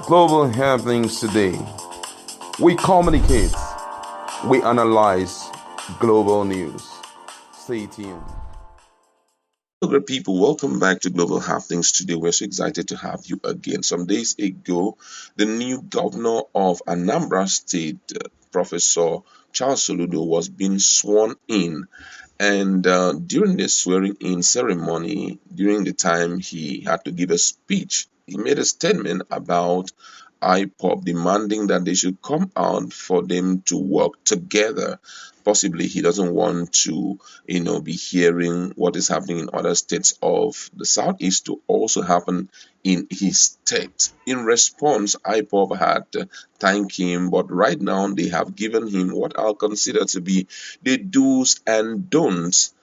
Global happenings today. We communicate, we analyze global news. Stay tuned. Hello, great people. Welcome back to Global Happenings. Today, we're so excited to have you again. Some days ago, the new governor of Anambra State, Professor Charles Soludo, was being sworn in. And during the swearing in ceremony, during the time he had to give a speech, he made a statement about IPOB demanding that they should come out for them to work together. Possibly he doesn't want to, be hearing what is happening in other states of the southeast to also happen in his state. In response, IPOB had thanked him, but right now they have given him what I'll consider to be the do's and don'ts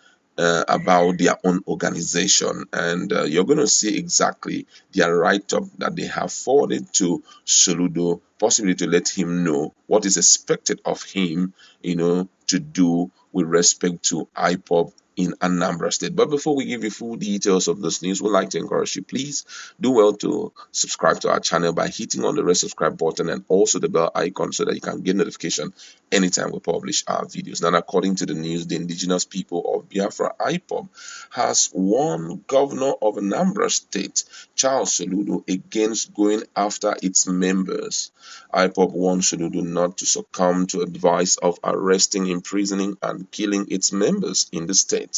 about their own organization. And you're going to see exactly their write up that they have forwarded to Soludo, possibly to let him know what is expected of him, to do with respect to IPOB in Anambra State. But before we give you full details of this news, we'd like to encourage you, please do well to subscribe to our channel by hitting on the red subscribe button and also the bell icon so that you can get notification anytime we publish our videos. Now, according to the news, the indigenous people of Biafra, IPOB, has warned Governor of Anambra State, Charles Soludo, against going after its members. IPOB warned Soludo not to succumb to advice of arresting, imprisoning, and killing its members in the state.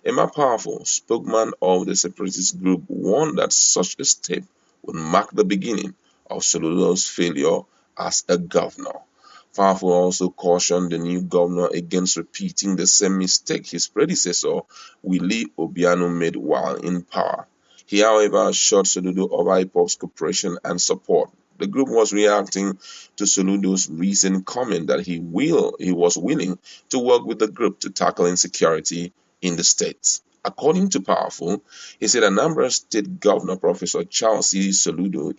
Emma Powerful, spokesman of the separatist group, warned that such a step would mark the beginning of Soludo's failure as a governor. Powerful also cautioned the new governor against repeating the same mistake his predecessor, Willie Obiano, made while in power. He, however, assured Soludo of IPOB's cooperation and support. The group was reacting to Soludo's recent comment that he was willing to work with the group to tackle insecurity in the states. According to Powerful, he said Anambra State Governor Professor Charles C. Soludo,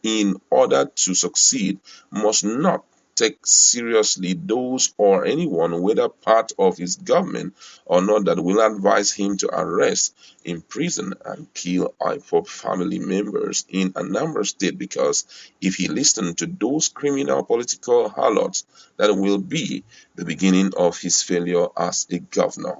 in order to succeed, must not take seriously those or anyone, whether part of his government or not, that will advise him to arrest, imprison, and kill IPOB family members in Anambra State, because if he listened to those criminal political harlots, that will be the beginning of his failure as a governor.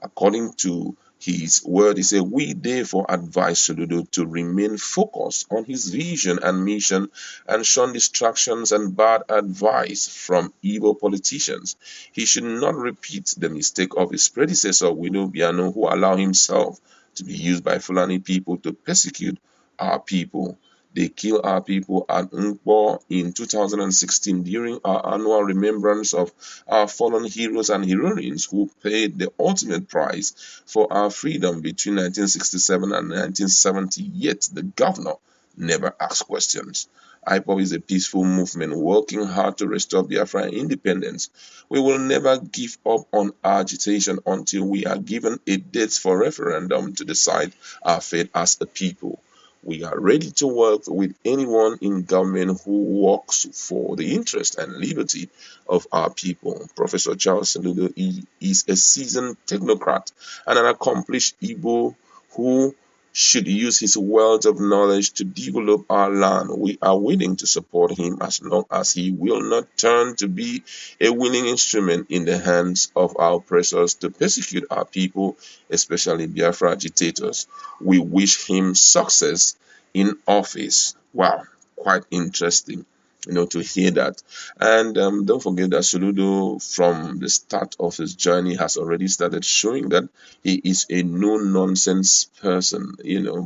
According to his word, he said, we therefore advise Soludo to remain focused on his vision and mission and shun distractions and bad advice from evil politicians. He should not repeat the mistake of his predecessor, Willie Obiano, who allowed himself to be used by Fulani people to persecute our people. They killed our people at Nkbo in 2016 during our annual remembrance of our fallen heroes and heroines who paid the ultimate price for our freedom between 1967 and 1970. Yet the governor never asked questions. IPOB is a peaceful movement working hard to restore Biafra independence. We will never give up on our agitation until we are given a date for referendum to decide our fate as a people. We are ready to work with anyone in government who works for the interest and liberty of our people. Professor Charles Soludo is a seasoned technocrat and an accomplished Igbo who should use his wealth of knowledge to develop our land. We are willing to support him as long as he will not turn to be a willing instrument in the hands of our oppressors to persecute our people, especially Biafra agitators. We wish him success in office. Wow, quite interesting, to hear that. And don't forget that Soludo, from the start of his journey, has already started showing that he is a no-nonsense person,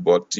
but,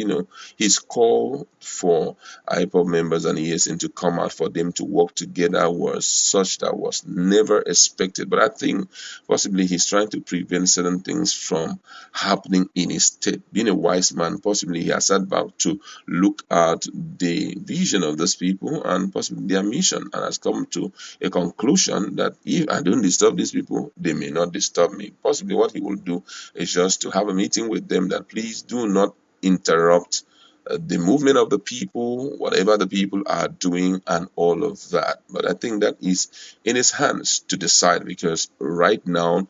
his call for IPOB members and ESN to come out for them to work together was such that was never expected. But I think possibly he's trying to prevent certain things from happening in his state. Being a wise man, possibly he has sat back to look at the vision of these people and possibly their mission, and has come to a conclusion that if I don't disturb these people, they may not disturb me. Possibly what he will do is just to have a meeting with them that please do not interrupt the movement of the people, whatever the people are doing, and all of that. But I think that is in his hands to decide, because right now,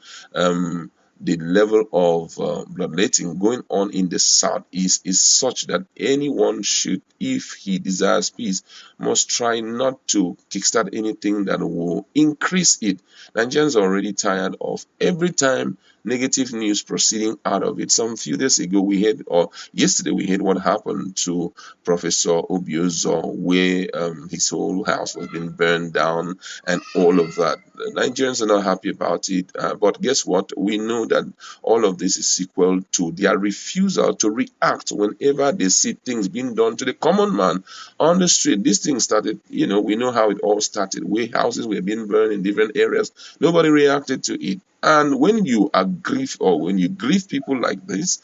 the level of bloodletting going on in the southeast is such that anyone should, if he desires peace, must try not to kickstart anything that will increase it. Nigerians are already tired of every time negative news proceeding out of it. Some few days ago, we heard, or yesterday, we heard what happened to Professor Obiano, where his whole house was being burned down and all of that. Nigerians are not happy about it, but guess what? We know that all of this is sequel to their refusal to react whenever they see things being done to the common man on the street. This thing started, we know how it all started, where houses were being burned in different areas. Nobody reacted to it. And when you are grief, or when you grieve people like this,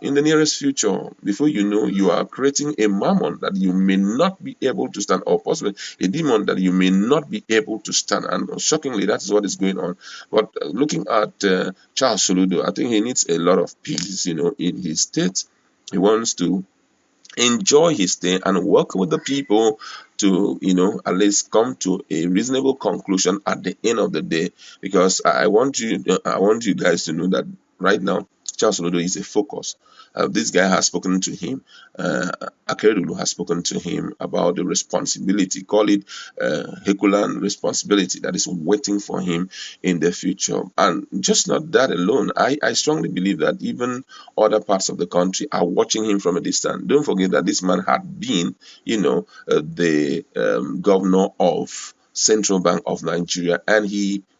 in the nearest future, before you know, you are creating a mammon that you may not be able to stand, or possibly a demon that you may not be able to stand. And shockingly, that is what is going on. But looking at Charles Soludo, I think he needs a lot of peace, in his state. He wants to enjoy his stay and work with the people to at least come to a reasonable conclusion at the end of the day, because I want you guys to know that right now Charles Olodo is a focus. This guy has spoken to him. Akeredolu has spoken to him about the responsibility, call it Hekulan responsibility, that is waiting for him in the future. And just not that alone, I strongly believe that even other parts of the country are watching him from a distance. Don't forget that this man had been, the governor of Central Bank of Nigeria, and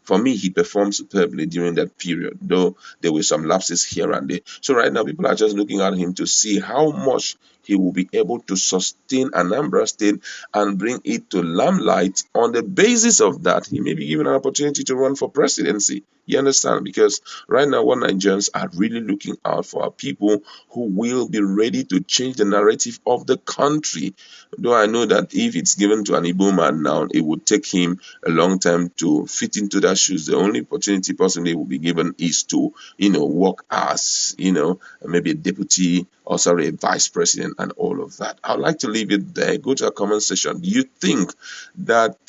for me, he performed superbly during that period, though there were some lapses here and there. So right now, people are just looking at him to see how much he will be able to sustain Anambra State and bring it to limelight. On the basis of that, he may be given an opportunity to run for presidency. You understand? Because right now, what Nigerians are really looking out for are people who will be ready to change the narrative of the country. Though I know that if it's given to an Igbo man now, it would take him a long time to fit into that shoes. The only opportunity possibly will be given is to, work as, maybe a deputy, or sorry, a vice president and all of that. I'd like to leave it there. Go to our comment section. Do you think that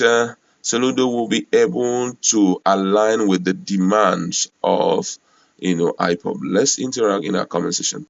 Soludo will be able to align with the demands of, IPOB? Let's interact in our comment section.